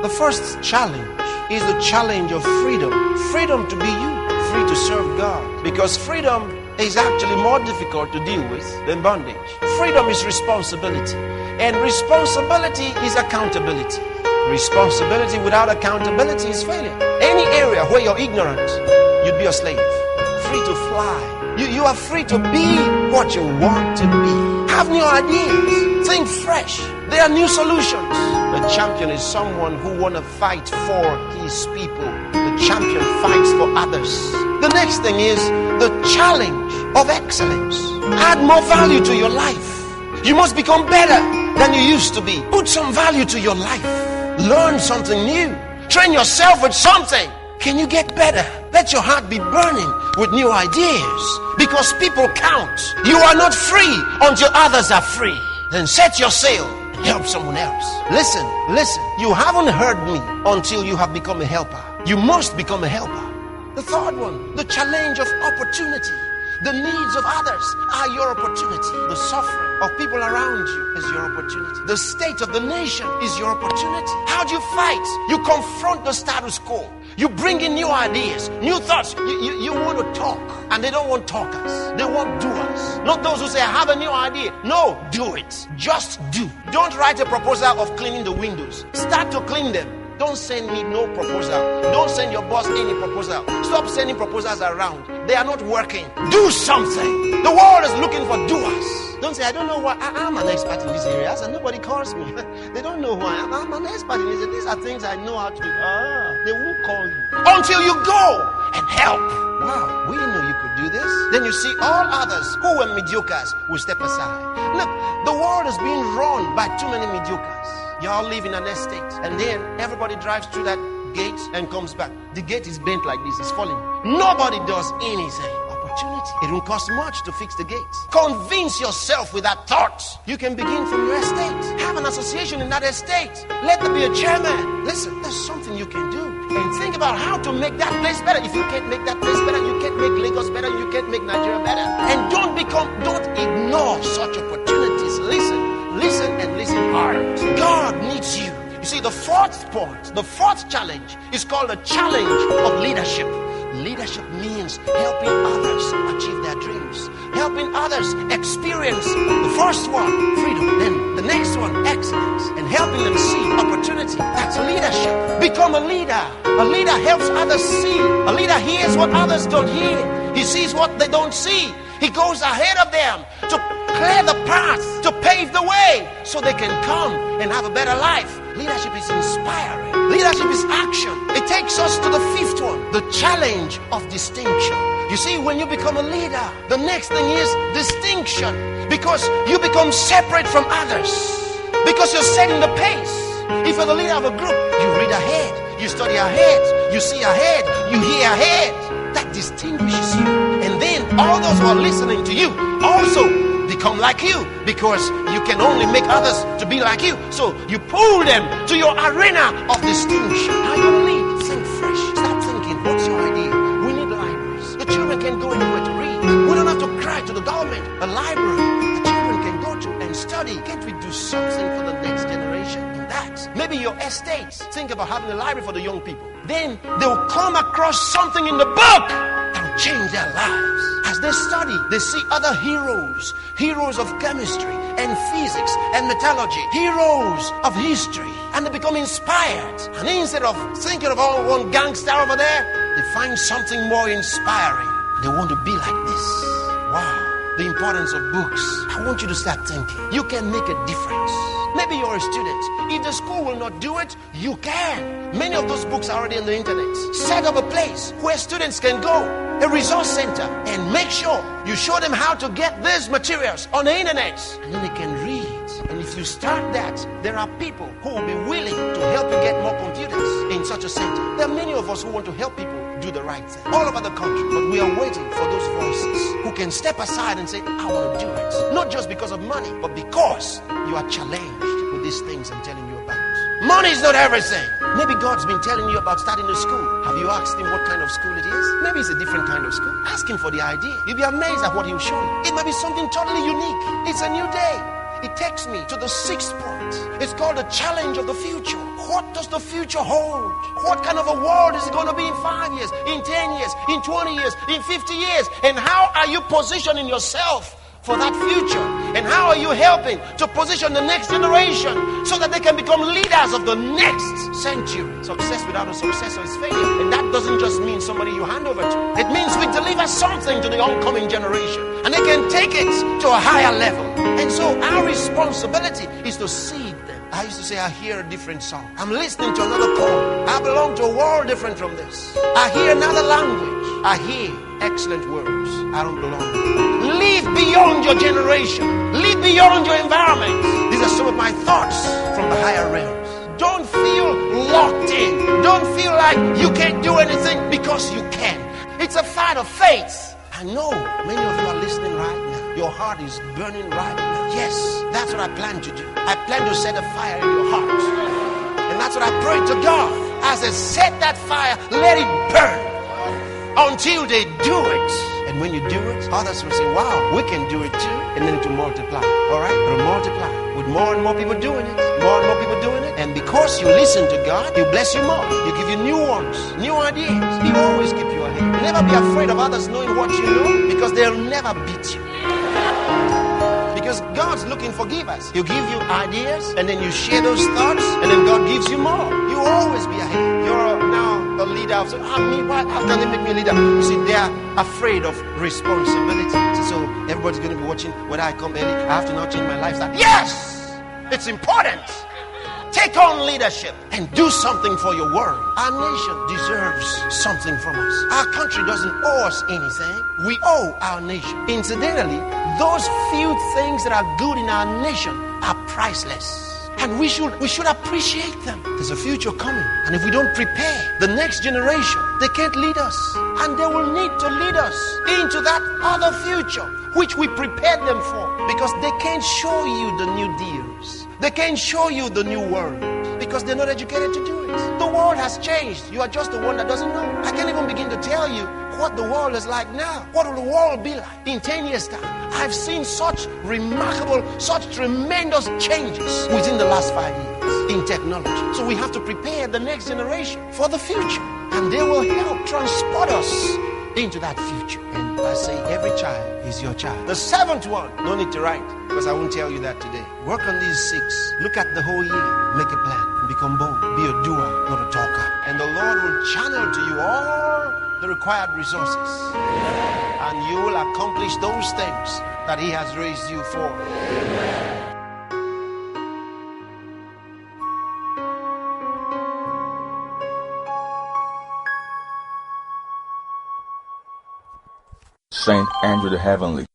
The first challenge is the challenge of freedom. Freedom to be you, free to serve God. Because freedom is actually more difficult to deal with than bondage. Freedom is responsibility. And responsibility is accountability. Responsibility without accountability is failure. Any area where you're ignorant, you'd be a slave. Free to fly. You are free to be what you want to be. Have new ideas. Think fresh. There are new solutions. The champion is someone who wants to fight for his people. The champion fights for others. The next thing is the challenge of excellence. Add more value to your life. You must become better than you used to be. Put some value to your life. Learn something new. Train yourself with something. Can you get better? Let your heart be burning with new ideas. Because people count. You are not free until others are free. Then set your sail and help someone else. Listen. You haven't heard me until you have become a helper. You must become a helper. The third one, the challenge of opportunity. The needs of others are your opportunity. The suffering of people around you is your opportunity. The state of the nation is your opportunity. How do you fight? You confront the status quo. You bring in new ideas, new thoughts. You want to talk, and they don't want talkers. They want doers. Not those who say, I have a new idea. No, do it. Just do. Don't write a proposal of cleaning the windows. Start to clean them. Don't send me no proposal. Don't send your boss any proposal. Stop sending proposals around. They are not working. Do something. The world is looking for doers. Don't say, I don't know why. I'm an expert in these areas and nobody calls me. They don't know who I am. I'm an expert in this. These are things I know how to do. They won't call you until you go and help. Wow, we didn't know you could do this. Then you see all others who were mediocres will step aside. Look, the world is being run by too many mediocres. You all live in an estate, and then everybody drives through that gate and comes back. The gate is bent like this, it's falling. Nobody does anything. Opportunity. It won't cost much to fix the gate. Convince yourself with that thought. You can begin from your estate. Have an association in that estate. Let there be a chairman. Listen, there's something you can do. And think about how to make that place better. If you can't make that place better, you can't make Lagos better, you can't make Nigeria better. And don't ignore such opportunities. Listen and listen hard. God needs you. You see, the fourth point, the fourth challenge is called the challenge of leadership. Leadership means helping others achieve their dreams, helping others experience the first one, freedom, then the next one, excellence, and helping them see opportunity. That's leadership. Become a leader. A leader helps others see. A leader hears what others don't hear. He sees what they don't see. He goes ahead of them to clear the path, to pave the way so they can come and have a better life. Leadership is inspiring. Leadership is action. It takes us to the fifth one, the challenge of distinction. You see, when you become a leader, the next thing is distinction, because you become separate from others, because you're setting the pace. If you're the leader of a group, you read ahead, you study ahead, you see ahead, you hear ahead. That distinguishes you. And then all those who are listening to you also become like you, because you can only make others to be like you. So you pull them to your arena of distinction. How you lead? Think fresh. Start thinking, what's your idea? We need libraries. The children can go anywhere to read. We don't have to cry to the government. A library the children can go to and study. Can't we do something for the next generation in that? Maybe your estate. Think about having a library for the young people. Then they'll come across something in the book that will change their lives. As they study, they see other heroes of chemistry and physics and metallurgy, heroes of history, and they become inspired. And instead of thinking of all one gangster over there, they find something more inspiring. They want to be like this. Wow. The importance of books. I want you to start thinking. You can make a difference. Maybe you're a student. If the school will not do it, you can. Many of those books are already on the internet. Set up a place where students can go, a resource center, and make sure you show them how to get these materials on the internet. And then they can read. And if you start that, there are people who will be willing to help you get more computers in such a center. There are many of us who want to help people do the right thing all over the country, but we are waiting for those voices who can step aside and say, I want to do it. Not just because of money, but because you are challenged with these things I'm telling you about. Money is not everything. Maybe God's been telling you about starting a school. Have you asked him what kind of school it is? Maybe it's a different kind of school. Ask him for the idea. You'll be amazed at what he'll show you. It might be something totally unique. It's a new day. it takes me to the sixth point. It's called the challenge of the future. What does the future hold? What kind of a world is it going to be in 5 years, in 10 years, in 20 years, in 50 years? And how are you positioning yourself for that future? And how are you helping to position the next generation so that they can become leaders of the next century? Success without a successor is failure. And that doesn't just mean somebody you hand over to. It means we deliver something to the oncoming generation and they can take it to a higher level. And so our responsibility is to seed them. I used to say, I hear a different song. I'm listening to another chord. I belong to a world different from this. I hear another language. I hear excellent words. I don't belong there. Live beyond your generation. Live beyond your environment. These are some of my thoughts from the higher realms. Don't feel locked in. Don't feel like you can't do anything because you can. It's a fight of faith. I know many of you are listening right now. Your heart is burning right now. Yes, that's what I plan to do. I plan to set a fire in your heart. And that's what I pray to God. As I set that fire, let it burn until they do it. And when you do it, others will say, wow, we can do it too. And then to multiply. All right? It'll multiply with more and more people doing it. More and more people doing it. And because you listen to God, He'll bless you more. He'll give you new ones, new ideas. He'll always keep you ahead. Never be afraid of others knowing what you know, because they'll never beat you. Because God's looking for givers. He'll give you ideas, and then you share those thoughts, and then God gives you more. You'll always be ahead. You're now a leader. So, how can they make me a leader? You see, they are afraid of responsibility. So everybody's going to be watching whether I come early. I have to now change my lifestyle. Yes! It's important. Take on leadership and do something for your world. Our nation deserves something from us. Our country doesn't owe us anything. We owe our nation. Incidentally, those few things that are good in our nation are priceless. And we should appreciate them. There's a future coming. And if we don't prepare the next generation, they can't lead us. And they will need to lead us into that other future, which we prepared them for. Because they can't show you the new deals. They can't show you the new world. Because they're not educated to do it. The world has changed. You are just the one that doesn't know. I can't even begin to tell you what the world is like now. What will the world be like in 10 years' time? I've seen such remarkable, such tremendous changes within the last 5 years in technology. So we have to prepare the next generation for the future. And they will help transport us into that future. And I say every child is your child. The seventh one, no need to write, because I won't tell you that today. Work on these 6. Look at the whole year. Make a plan and become bold. Be a doer, not a talker. And the Lord will channel to you all the required resources. And you will accomplish those things that He has raised you for. Saint Andrew the Heavenly.